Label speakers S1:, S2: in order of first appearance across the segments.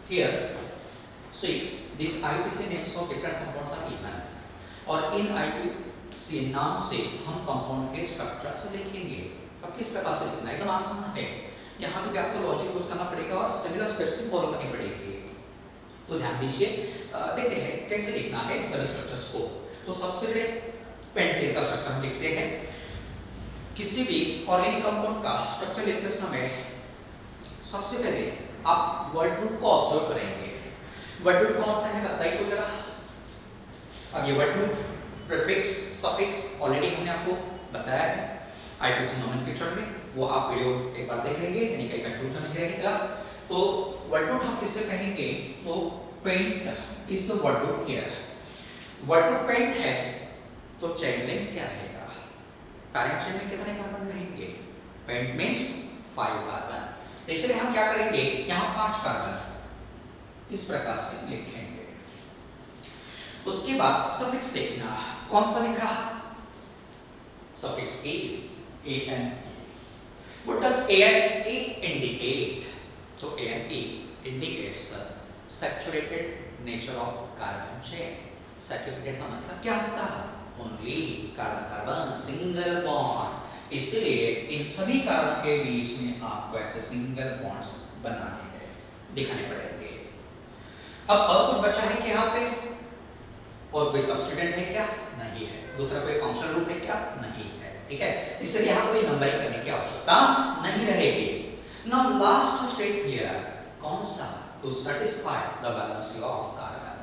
S1: Here, see, these IUPAC names of different compounds are given. और इन IUPAC नाम से हम कंपाउंड के स्ट्रक्चर से लिखेंगे। अब किस प्रकार से लिखना है, एकदम आसान है। यहाँ पे भी आपको लॉजिक यूज करना पड़ेगा और सिमिलर स्टेप्स फॉलो करनी पड़ेगी। तो ध्यान दीजिए, देखते हैं कैसे लिखना है सभी स्ट्रक्चर्स को। तो सबसे पहले पेंटेन का स्ट्रक्चर हम लिखते हैं। किसी भी ऑर्गेनिक कंपाउंड का स्ट्रक्चर लिखते समय सबसे पहले आप वर्ड रूट को ऑब्जर्व करेंगे। वर्ड रूट कौन सा है बताइए तो जरा। अब ये word root, prefix, suffix already हमने आपको बताया है आईपीसी नोमेनक्लेचर में, वो आप वीडियो एक बार देख लेंगे, यानी कोई कंफ्यूजन नहीं रहेगा। तो वर्ड रूट हम किससे कहेंगे, तो paint is the word root here. Word root paint है तो चेन लिंक क्या रहेगा, पैरेंट चेन में कितने कार्बन रहेंगे, पेंट मींस 5 कार्बन। इसलिए हम क्या करेंगे, यहाँ 5 कार्बन इस प्रकार से लिखेंगे। उसके बाद सफिक्स देखना, कौन सा लिख रहा, suffix is ANE। What does ANE indicate? तो ANE indicates saturated nature of carbon chain। Saturated का मतलब क्या होता है, only carbon carbon single bond. इसलिए इन सभी कार्बन के बीच में आपको ऐसे सिंगल बॉन्ड्स बनाने हैं, दिखाने पड़ेंगे। अब और कुछ बचा है क्या यहाँ पे, और कोई सब्स्टिट्यूएंट है क्या, नहीं है। दूसरा कोई फंक्शनल ग्रुप है क्या, नहीं है। ठीक है, इसलिए यहाँ कोई नंबरिंग करने की आवश्यकता नहीं रहेगी। नाउ लास्ट स्टेप हियर, कौन सा, to satisfy the valency of carbon.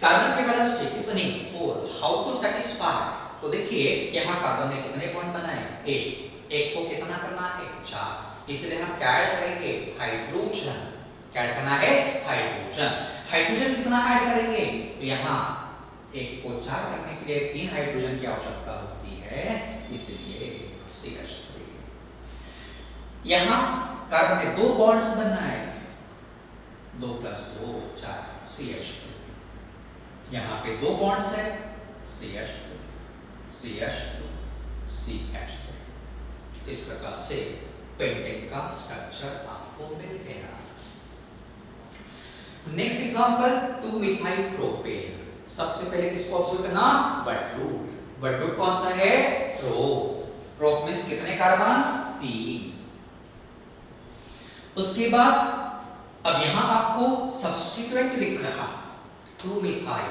S1: Carbon की वैलेंसी कितनी, 4। हाउ टू सैटिस्फाई, तो देखिए यहाँ कार्बन ने कितने बॉन्ड बनाए, एक को कितना करना है, 4। इसलिए हम क्या ऐड करेंगे, हाइड्रोजन। क्या ऐड करना है, हाइड्रोजन। हाइड्रोजन कितना ऐड करेंगे, तो यहाँ एक को 4 करने के लिए 3 हाइड्रोजन की आवश्यकता होती है, इसलिए CH3। यहाँ कार्बन ने 2 बॉन्ड्स बनाए, 2 + 2 4 CH2। यहाँ पे 2 बॉन्ड्स है, CH2 CH2 CH3। इस प्रकार से पेंटेन का स्ट्रक्चर आपको मिल गया। Next example, two methyl propane. सबसे पहले किसको ऑब्जर्व करना, वर्ड रूट। वर्ड रूट कौन सा है, प्रोप। प्रोप मींस कितने कार्बन, 3। उसके बाद अब यहां आपको सब्स्टिट्यूएंट दिख रहा, two methyl.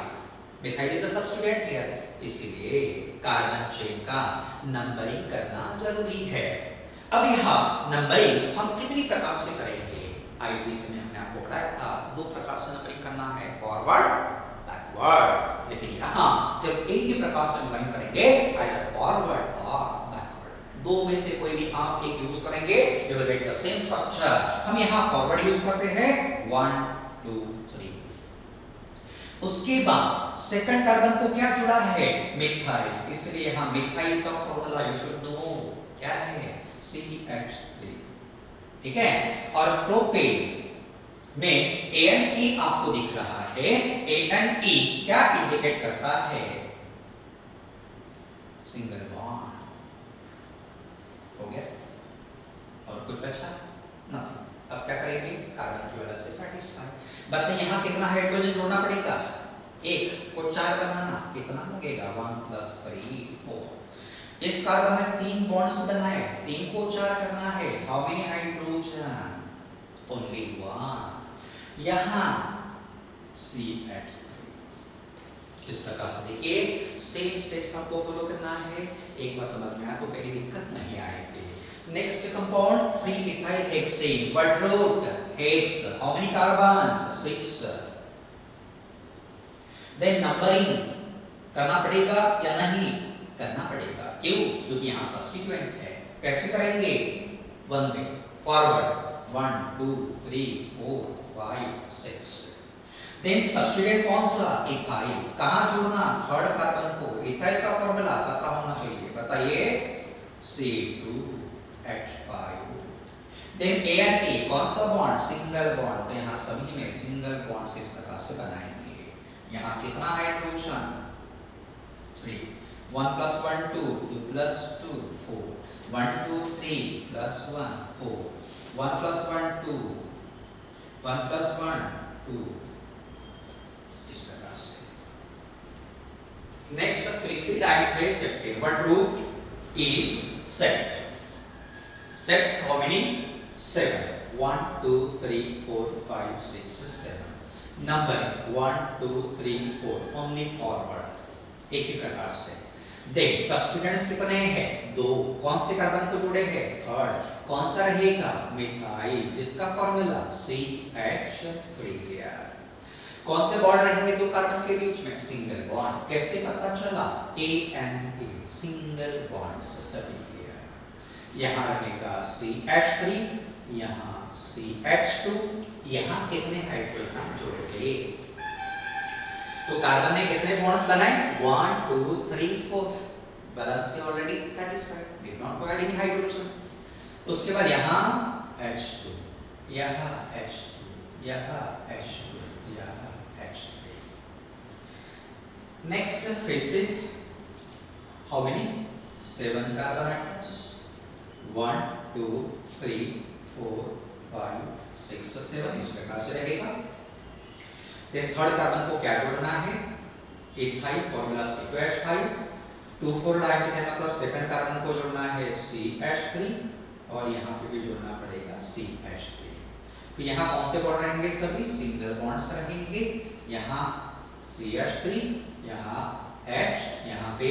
S1: Methyl is the substituent here, इसलिए कार्बन चेन का नंबरिंग करना जरूरी है। अब यहां नंबरिंग हम कितनी प्रकार से करेंगे, आईपीसी में हमने आपको बताया था 2 प्रकार से नंबरिंग करना है, फॉरवर्ड, बैकवर्ड। लेकिन यहाँ सिर्फ एक ही प्रकार से नंबरिंग करेंगे, आइदर फॉरवर्ड और बैकवर्ड। 2 में से कोई भी आप एक यूज करेंगे, you will get the same structure. हम यहाँ फॉरवर्ड यूज करते हैं, 1 2 3। उसके बाद सेकंड कार्बन को क्या जुड़ा है, मिथाइल। इसलिए यहाँ मिथाइल का फॉर्मूला यू शुड नो, क्या है, CH3। ठीक है, और प्रोपेन में ANE आपको दिख रहा है। ANE क्या इंडिकेट करता है, सिंगल बॉन्ड। हो गया, और कुछ बचा नहीं। अब क्या करेंगे, कार्बन की वजह से सैटिस्फाई। बताइए यहाँ कितना हाइड्रोजन जोड़ना पड़ेगा, 1 को 4 बनाना कितना लगेगा, 1 + 3 4। इस कार्बन में 3 बॉन्ड्स बनाए, 3 को 4 करना है, हाउ मेनी हाइड्रोजन, ओनली 1। यहाँ CH3। इस प्रकार से देखिए सेम स्टेप्स आपको फॉलो करना है। एक बार समझ में आया तो कहीं दिक्कत नहीं आएगी। Next compound three ethyl hexane. Word root hex, how many carbons, 6। Then numbering करना पड़ेगा या नहीं, करना पड़ेगा। क्यों, क्योंकि यहाँ सब्स्टिट्यूएंट है। कैसे करेंगे, 1 में फॉरवर्ड, 1 2 3 4 5 6। देन सब्स्टिट्यूएंट कौन सा, इथाइल। कहाँ जोड़ना, थर्ड कार्बन को। इथाइल का फॉर्मूला पता होना चाहिए, बताइए, C2H5। देन ANE कौन सा बॉन्ड, सिंगल बॉन्ड। तो यहाँ सभी में सिंगल बॉन्ड्स किस प्रकार से बनाएंगे, यहाँ कितना हाइड्रोजन, 3। 1 + 1 2 2 + 2 4 1 2 3 + 1 4 1 + 1 2 1 + 1 2, इस प्रकार से। Next 3 dimensional set, what group is set? Set how many? 7. 1 2 3 4 5 6 7. Number 1 2 3 4 only forward, एक ही प्रकार से। देख सब्स्टिट्यूएंट्स कितने हैं? 2। कौन से कार्बन को जोड़ेंगे? थर्ड। कौन सा रहेगा? मिथाइल, जिसका फॉर्मूला CH3। कौन से बॉन्ड रहेंगे दो कार्बन के बीच में? Single bond. कैसे पता चला? ANA, सिंगल बॉन्ड सभी। यहाँ रहेगा CH3, यहाँ CH2, यहाँ कितने हाइड्रोजन हम जोड़ेंगे? तो कार्बन ने कितने बॉन्ड्स बनाए? 1 2 3 4। बैलेंस से already satisfied, did not provide any hydrogen. उसके बाद यहाँ H2, यहाँ H2, यहाँ H2, यहाँ H3। नेक्स्ट फिर से हाउ मेनी? 7 carbon atoms. 1 2 3 4 5 6 7, इस प्रकार से रहेगा। देन थर्ड कार्बन को क्या जोड़ना है? Ethyl, formula C2H5। 2 4 डायमेंशनल मतलब सेकंड कार्बन को जोड़ना है CH3, और यहाँ पे भी जोड़ना पड़ेगा CH3। तो यहाँ कौन से बॉन्ड रहेंगे? सभी सिंगल बॉन्ड्स रहेंगे। यहाँ CH3, यहाँ H, यहाँ पे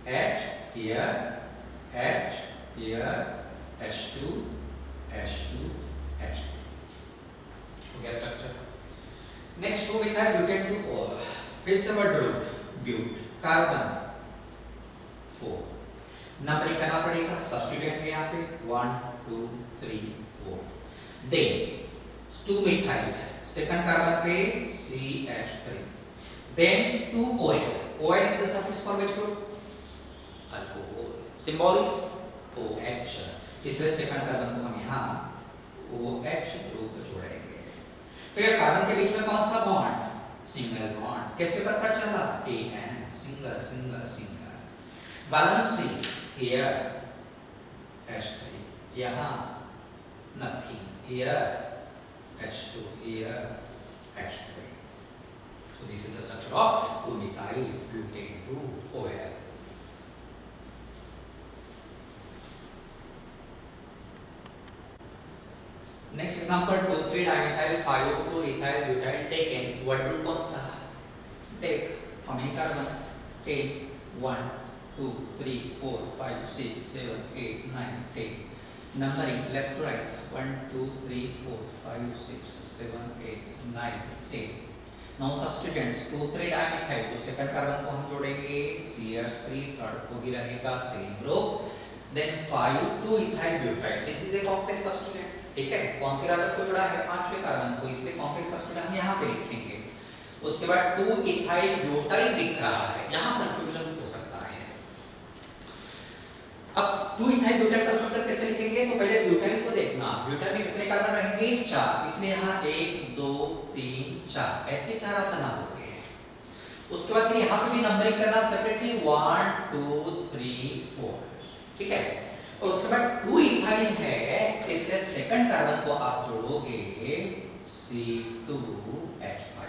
S1: H, here H, here H2 H2 H2। हो गया structure. Next two methyl butane two ol, फिर से word group but, carbon 4। Numbering करना पड़ेगा, सब्स्टिट्यूएंट है यहाँ पे 1 2 3 4। देन 2 मिथाइल, सेकंड कार्बन पे CH3। Then 2 OL, OL is the suffix for which group? Alcohol, symbol is OH, इसलिए second carbon को हम यहाँ OH ग्रुप जोड़ेंगे। फिर कार्बन के बीच में कौन सा बॉन्ड? Single bond. कैसे पता चला? AN, single single single. Valency here H3, यहाँ nothing, here H2, here H3। So this is the structure of 2-methyl butane 2-OL। Next example 2 3 dimethyl 5 ethyl butyl taken, what group कौन सा? take how many carbon? 10 1 2 3 4 5 6 7 8 9 10। numbering left to right 1 2 3 4 5 6 7 8 9 10। now substituents 2 3 dimethyl, तो second carbon को हम जोड़ेंगे CH3, third को भी रहेगा same group. then 5 2 ethyl butyl, this is a complex substituent। ठीक है, कौन से कार्बन को जोड़ा है? पांचवें कार्बन को, इसलिए कॉम्प्लेक्स सब्स्टिट्यूएंट हम यहाँ पे लिखेंगे। उसके बाद 2 इथाइल ब्यूटाइल दिख रहा है, यहाँ कंफ्यूजन हो सकता है। अब 2 इथाइल ब्यूटाइल का स्ट्रक्चर कैसे लिखेंगे? तो पहले ब्यूटाइल को देखना, ब्यूटाइल में कितने कार्बन रहेंगे? 4, इसलिए यहाँ 1 2 3 4 ऐसे 4 आप बना दोगे। उसके बाद फिर यहाँ पे भी नंबरिंग करना सेपरेटली 1 2 3 4, ठीक है। और उसके बाद 2 इथाइल है, इसलिए सेकंड कार्बन को आप जोड़ोगे C2H5।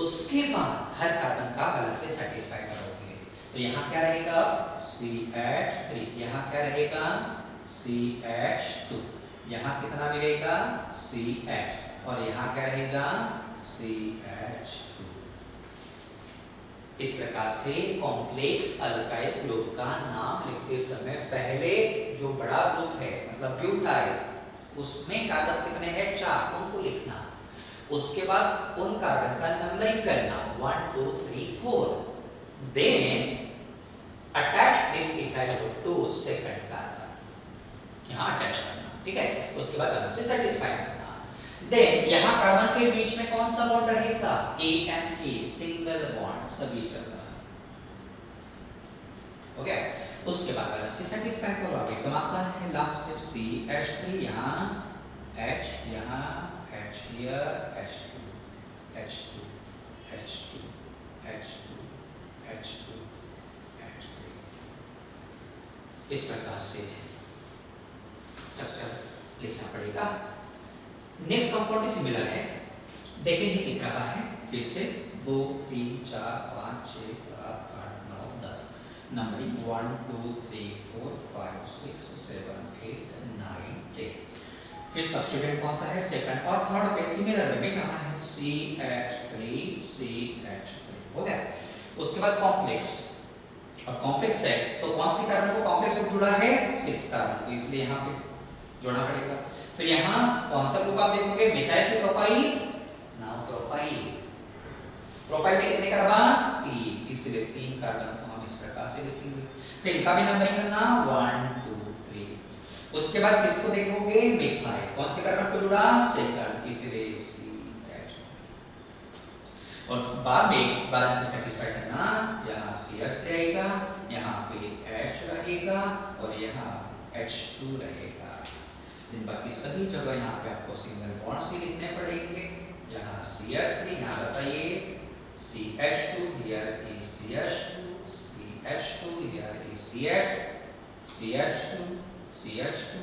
S1: उसके बाद हर कार्बन का अलग से सेटिस्फाई करोगे। तो यहाँ क्या रहेगा? CH3, यहाँ क्या रहेगा? CH2, यहाँ कितना मिलेगा? CH, और यहाँ क्या रहेगा? CH2। इस प्रकार से कॉम्प्लेक्स अल्काइल ग्रुप का नाम लिखते समय पहले जो बड़ा ग्रुप है मतलब ब्यूटाइल, उसमें कार्बन कितने हैं? 4, उनको लिखना। उसके बाद उन कार्बन का नंबरिंग करना 1 2 3 4। Then attach this ethyl group to second carbon, यहाँ अटैच करना, ठीक है। उसके बाद अलग से सेटिस्फाई करना। देन यहाँ कार्बन के बीच में कौन सा बॉन्ड रहेगा? ANA, सिंगल बॉन्ड सभी जगह, हो गया। उसके बाद अलग से सेटिस्फाई करो। अब एकदम आसान है, लास्ट स्टेप CH3, यहाँ H, यहाँ H, here H2 H2 H2 H2 H2 H3। इस प्रकार से स्ट्रक्चर लिखना पड़ेगा। नेक्स्ट कंपाउंड भी सिमिलर है, देखेंगे दिख रहा है फिर से 2 3 4 5 6 7 8 9 10 नंबरिंग 1 2 3 4 5 6 7 8 9 10। फिर सब्स्टिट्यूएंट कौन सा है, सेकंड और थर्ड पे सिमिलर में जाना है, CH3 CH3 हो गया। उसके बाद कॉम्प्लेक्स, अब कॉम्प्लेक्स है तो कौन सी कार्बन को कॉम्प्लेक्स ग्रुप जुड़ा है, 6 कार्बन, तो इसलिए यहाँ पे जोड़ना पड़ेगा। फिर यहाँ कौन सा ग्रुप आप देखोगे, मिथाइल की प्रोपाइल, नाउ प्रोपाइल, प्रोपाइल में कितने कार्बन, 3, इसलिए 3 कार्बन को हम इस प्रकार से लिखेंगे। फिर इनका भी नंबरिंग करना 1 2 3। उसके बाद किसको देखोगे, मिथाइल, कौन से कार्बन को जुड़ा, सेकंड, इसलिए CH3। और बाद में बैलेंस से सेटिस्फाई करना, यहाँ CH3 रहेगा, यहाँ पे H रहेगा और यहाँ H2 रहेगा। इन बाकी सभी जगह यहाँ पे आपको सिंगल बॉन्ड से लिखने पड़ेंगे। यहाँ CH3, यहाँ बताइए CH2, here is CH2, CH2, here is CH, CH2, CH2,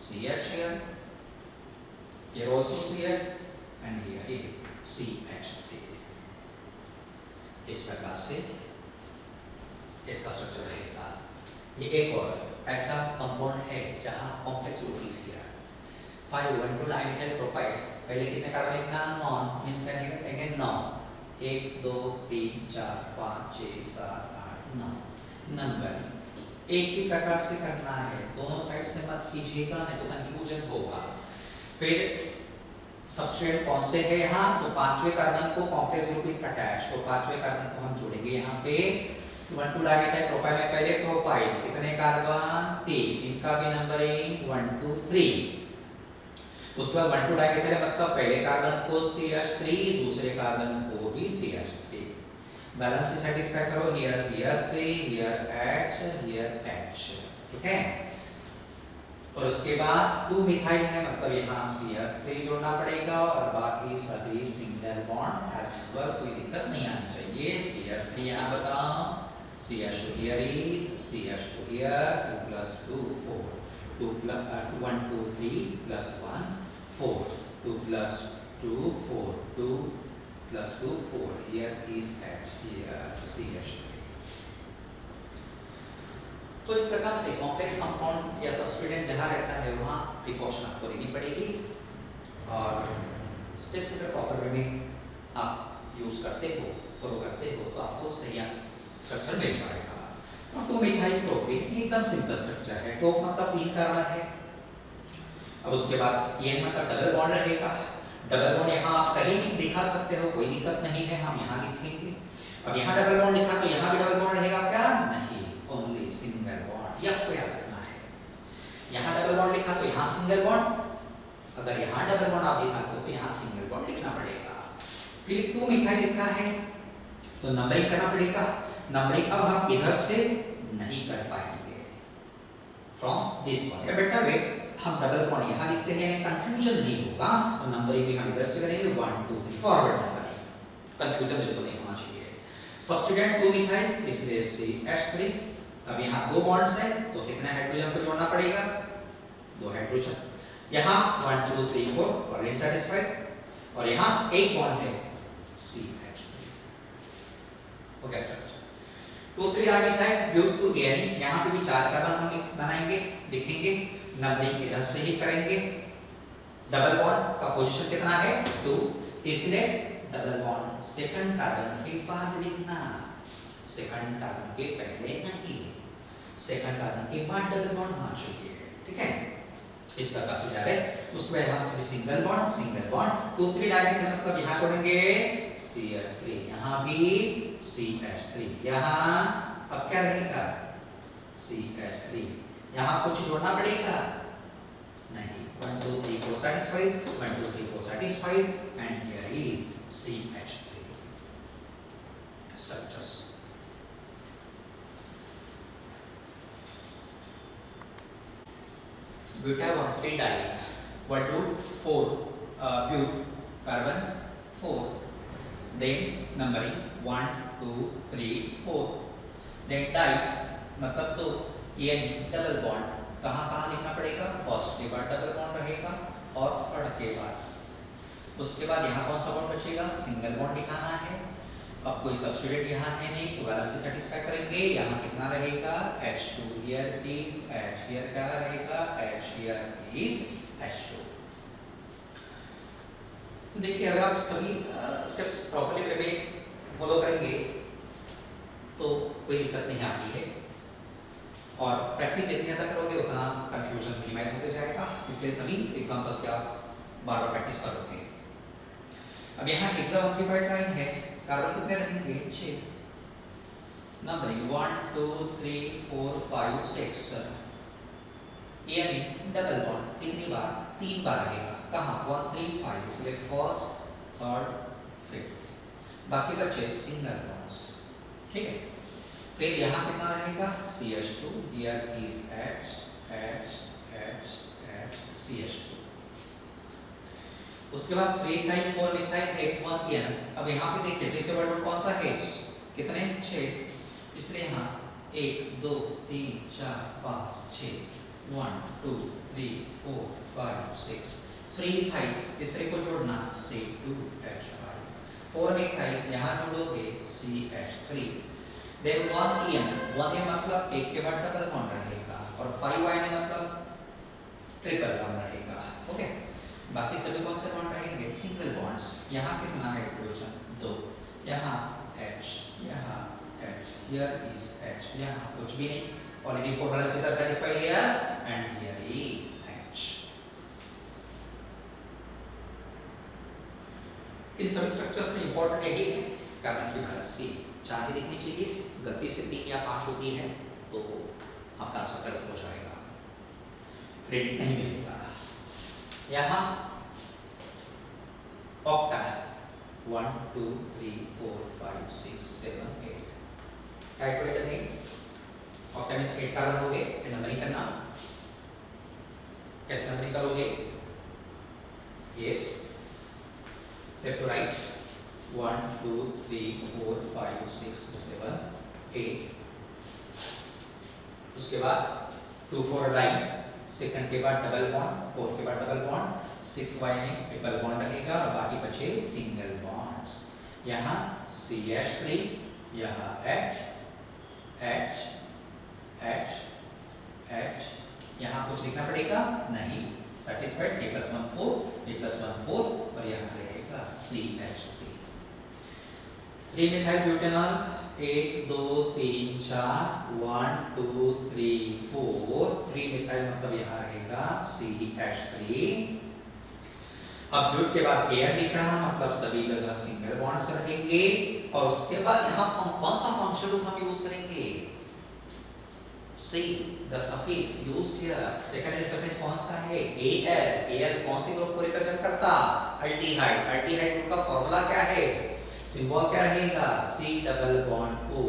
S1: CH here, here also CH, and here is CH3। इस प्रकार से इसका स्ट्रक्चर रहेगा। ये एक और ऐसा कंपाउंड है जहां कॉम्प्लेक्स ग्रुप यूज किया है। 5 1 2 डाइमिथाइल प्रोपाइल, पहले कितने कार्बन लिखना, नॉन, मींस करेंगे अगेन 9, 1 2 3 4 5 6 7 8 9 नंबर एक ही प्रकार से करना है, दोनों साइड से मत कीजिएगा नहीं तो कंफ्यूजन होगा। फिर सब्स्ट्रेट कौन से है यहाँ, तो पांचवें कार्बन को कॉम्प्लेक्स ग्रुप इज अटैच, तो पांचवें कार्बन को हम जोड़ेंगे यहाँ पे 1 2 डाइमिथाइल प्रोपाइल में पहले प्रोपाइल कितने कार्बन, 3, इनका भी नंबरिंग 1 2 3। उसके बाद 1 2 डाइमिथाइल मतलब पहले कार्बन को CH3, दूसरे कार्बन को भी CH3, बैलेंस से सेटिस्फाई करो, here CH3, here H, here H, ठीक है। और उसके बाद 2 मिथाइल है मतलब यहाँ CH3 जोड़ना पड़ेगा और बाकी सभी सिंगल बॉन्ड एज यूजुअल, कोई दिक्कत नहीं आनी चाहिए। CH3 यहाँ बताओ, CH2 here is, CH2 here, 2 plus 2 4, 2 plus 1 2 3 plus 1 4, 2 plus 2 4, 2 plus 2 4, here is H, here CH3। तो इस प्रकार से कॉम्प्लेक्स कंपाउंड या सब्स्टिट्यूएंट जहाँ रहता है वहाँ प्रिकॉशन आपको लेनी पड़ेगी और स्टेप से अगर प्रॉपर वे में आप यूज करते हो, फॉलो करते हो तो आपको सही स्ट्रक्चर मिल जाएगा। और तो मिथाइल प्रोपेन एकदम सिंपल स्ट्रक्चर है, तो मतलब 3 कार्बन है। अब उसके बाद ये मतलब डबल बॉन्ड रहेगा, डबल बॉन्ड यहाँ आप कहीं भी दिखा सकते हो, कोई दिक्कत नहीं है, हम यहाँ लिखेंगे। अब यहाँ डबल बॉन्ड लिखा तो यहाँ भी डबल बॉन्ड रहेगा क्या, नहीं, ओनली सिंगल बॉन्ड, यह आपको याद रखना है। यहाँ डबल बॉन्ड लिखा तो यहाँ सिंगल बॉन्ड, अगर यहाँ डबल बॉन्ड आप लिखा तो यहाँ सिंगल बॉन्ड लिखना पड़ेगा। फिर 2 मिथाइल लिखा है तो नंबरिंग करना पड़ेगा, नंबरिंग अब हम इधर से नहीं कर पाएंगे from this one, better way हम डबल बॉन्ड यहाँ लिखते हैं, कंफ्यूजन नहीं होगा, तो नंबरिंग भी हम इधर से करेंगे 1 2 3 फॉरवर्ड नंबरिंग, कंफ्यूजन बिल्कुल नहीं होना चाहिए। सब्स्टिट्यूएंट 2 मिथाइल इसलिए CH3, अब यहाँ 2 बॉन्ड्स हैं तो कितने हाइड्रोजन को जोड़ना पड़ेगा, 2 हाइड्रोजन, यहाँ 1 2 3 4 ऑलरेडी सेटिस्फाइड, और यहाँ एक बॉन्ड है CH3। Okay structure 2 3 dimethyl but two एरिन, यहाँ पे भी 4 कार्बन हम बनाएंगे, लिखेंगे, नंबरिंग इधर से ही करेंगे। डबल बॉन्ड का पोजीशन कितना है 2, इसलिए डबल बॉन्ड सेकंड कार्बन के बाद लिखना, सेकंड कार्बन के पहले नहीं, सेकंड कार्बन के बाद डबल बॉन्ड होना चाहिए, ठीक है। इस प्रकार से जा रहे, उसके बाद यहाँ से सिंगल बॉन्ड 2 3 डाइमिथाइल मतलब यहाँ छोड़ेंगे CH3, यहाँ भी CH3, यहाँ अब क्या रहेगा CH3, यहाँ कुछ जोड़ना पड़ेगा नहीं, 1 2 3 4 satisfied, 1 2 3 4 satisfied, and here is CH3 structures। butyl 3 di 1 2 4 but carbon 4, then numbering 1 2 3 4, then di मतलब तो ये डबल बॉन्ड कहाँ कहाँ लिखना पड़ेगा, फर्स्ट के बाद डबल बॉन्ड रहेगा और थर्ड के बाद उसके बाद यहाँ कौन सा बॉन्ड बचेगा, सिंगल बॉन्ड दिखाना है। अब कोई सब्स्टिट्यूट यहाँ है नहीं तो बैलेंस से सेटिस्फाई करेंगे। यहाँ कितना रहेगा, H2 here is H, here क्या रहेगा, H हियर इज H2। तो देखिए अगर आप सभी स्टेप्स प्रॉपर्ली वे में फॉलो करेंगे तो कोई दिक्कत नहीं आती है, और प्रैक्टिस जितनी ज़्यादा करोगे उतना कंफ्यूजन मिनिमाइज होते जाएगा। इसलिए सभी एग्जांपल्स पे आप बार बार प्रैक्टिस करोगे। अब यहाँ हेक्साऑक्टेट्राइड लाइन है, कार्बन कितने रहेंगे, 6। नंबरिंग 1 2 3 4 5 6, यानी डबल बॉन्ड कितनी बार, 3 बार रहेगा। कहाँ, 1 3 5, इसलिए फर्स्ट थर्ड फिफ्थ, बाकी बचे सिंगल बॉन्ड्स। ठीक है, फिर यहाँ कितना रहेगा, CH2 here is H H H H CH2। उसके बाद 3 इथाइल 4 मिथाइल X1N। अब यहाँ पे देखिए फिर से वर्ड कौन सा है, कितने, 6, इसलिए यहाँ 1 2 3 4 5 6, 1 2 3 4 5 6, 3 इथाइल तीसरे को जोड़ना C2H5, 4 मिथाइल यहाँ जोड़ोगे CH3, देन 1N, 1N मतलब एक के बाद डबल बॉन्ड रहेगा, और 5N मतलब ट्रिपल बॉन्ड रहेगा। ओके, बाकी सभी कौन से बॉन्ड रहेंगे, सिंगल बॉन्ड्स। यहाँ कितना हाइड्रोजन, 2, यहाँ H, यहाँ H, हियर इज H, यहाँ कुछ भी नहीं, already 4 balances are satisfied here and here is H। इस सभी स्ट्रक्चर्स में इंपॉर्टेंट यही है कार्बन की बैलेंसी चाहे दिखनी चाहिए, गलती से 3 या 5 होती है तो आपका आंसर गलत हो जाएगा, क्रेडिट नहीं मिलेगा। यहाँ ऑक्टा है, 1 2 3 4 5 6 7 8, कैलकुलेटर नहीं, ऑक्टा में 8 कार्बन हो गए, फिर नंबरिंग करना, कैसे नंबरिंग करोगे, यस लेफ्ट टू राइट, 1 2 3 4 5 6 7 8, उसके बाद 2 4 लाइन, सेकंड के बाद डबल बॉन्ड, 4 के बाद डबल बॉन्ड, 6 वाई में ट्रिपल बॉन्ड रहेगा, और बाकी बचे सिंगल बॉन्ड्स। यहाँ CH3, यहाँ H H H H, यहाँ कुछ लिखना पड़ेगा नहीं, सेटिस्फाइड, K+1 4, K+1 4, और यहाँ रहेगा CH3। 3 मिथाइल ब्यूटेनॉल, 1 2 3 4, 1 2 3 4, 3 मिथाइल मतलब यहाँ रहेगा CH3। अब ब्यूट के बाद एयर दिख रहा मतलब सभी जगह सिंगल बॉन्ड्स रहेंगे, और उसके बाद यहाँ कौन सा फंक्शनल ग्रुप हम यूज करेंगे, C, the suffix used here, secondary suffix कौन सा है, Al, Al कौन से ग्रुप को रिप्रेजेंट करता, अल्डिहाइड, अल्डिहाइड ग्रुप का फॉर्मूला क्या है, सिंबल क्या रहेगा, C double bond O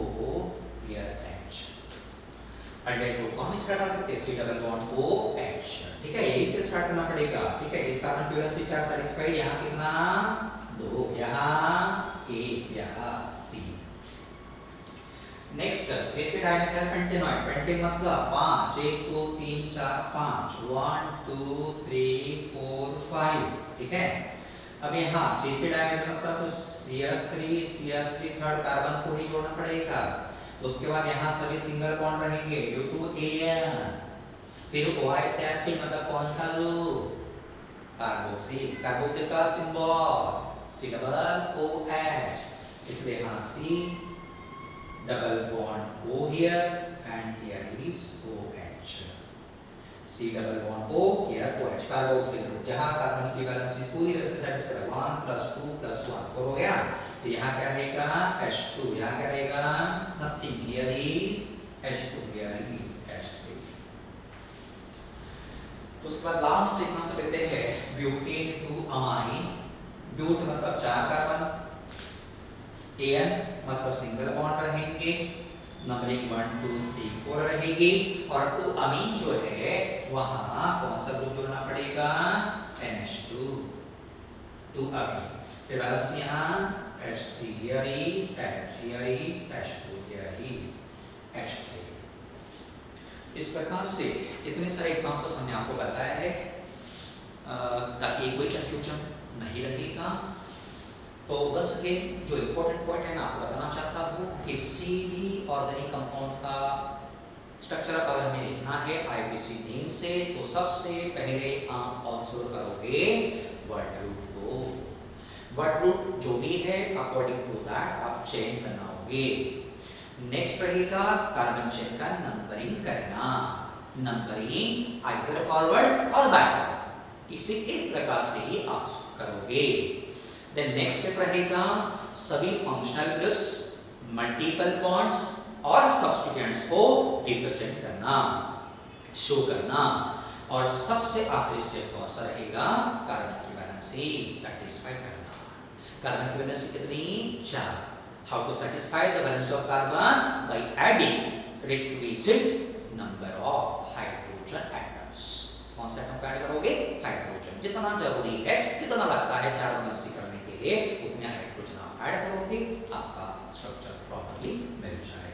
S1: here H। Aldehyde group को हम स्टार्ट कर सकते हैं C double bond O H, ठीक है, यही से स्टार्ट करना पड़ेगा। ठीक है, इस कार्बन की वैलेंसी चार्ज सैटिस्फाइड, यहाँ कितना, 2, यहाँ 1, यहाँ 3। नेक्स्ट 3 डाइमिथाइल पेंटेनॉइड, पेंटेन मतलब 5, 1 2 3 4 5, 1 2 3 4 5, ठीक है। अब यहाँ 3 डाइमिथाइल मतलब CH3 थर्ड कार्बन को ही जोड़ना पड़ेगा, उसके बाद यहाँ सभी सिंगल बॉन्ड रहेंगे ड्यू टू AN, फिर OH एसिड मतलब कौन सा ग्रुप, कार्बोक्सिल, कार्बोक्सिल का सिंबल C डबल OH, इसलिए यहाँ C double bond O here and here is OH, C double bond O here OH, carboxyl group. यहाँ carbon की वैलेंसी पूरी तरह से सेटिस्फाइड, 1 + 2 + 1 4 हो गया। तो यहाँ क्या रहेगा H2, यहाँ क्या रहेगा nothing, here is H2, here is H3। उसके बाद लास्ट एग्जांपल लेते हैं ब्यूटेन टू अमाइन। ब्यूट मतलब 4 कार्बन, An मतलब सिंगल बॉन्ड रहेंगे, नंबरिंग 1 2 3 4 रहेगी, और टू अमीन जो है वहां कौन सा ग्रुप जोड़ना पड़ेगा, NH2, टू अमीन। फिर बैलेंस यहाँ H3, here is H, here is H2, here is H3। इस प्रकार से इतने सारे एग्जांपल्स हमने आपको बताया है ताकि कोई कंफ्यूजन नहीं रहेगा। तो बस ये जो इम्पोर्टेंट पॉइंट है मैं आपको बताना चाहता हूँ, किसी भी ऑर्गेनिक कंपाउंड का स्ट्रक्चर अगर हमें लिखना है आईपीसी नेम से, तो सबसे पहले आप ऑब्जर्व करोगे वर्ड रूट को। वर्ड रूट जो भी है अकॉर्डिंग टू दैट आप चेन बनाओगे। नेक्स्ट रहेगा कार्बन चेन का नंबरिंग करना, नंबरिंग आइदर फॉरवर्ड और बैकवर्ड, किसी एक प्रकार से ही आप करोगे। देन नेक्स्ट स्टेप रहेगा सभी फंक्शनल ग्रुप्स, मल्टीपल बॉन्ड्स और सब्स्टिट्यूएंट्स को रिप्रेजेंट करना, शो करना। और सबसे आखिरी स्टेप कौन सा रहेगा, कार्बन की वैलेंसी सेटिस्फाई करना। कार्बन की वैलेंसी कितनी, 4। How to satisfy the valency of carbon, by adding requisite number of hydrogen atoms. कौन सा एटम ऐड करोगे, हाइड्रोजन। जितना जरूरी है, जितना लगता है 4 वैलेंसी करने के लिए, उतने हाइड्रोजन आप ऐड करोगे, आपका स्ट्रक्चर प्रॉपर्ली मिल जाएगा।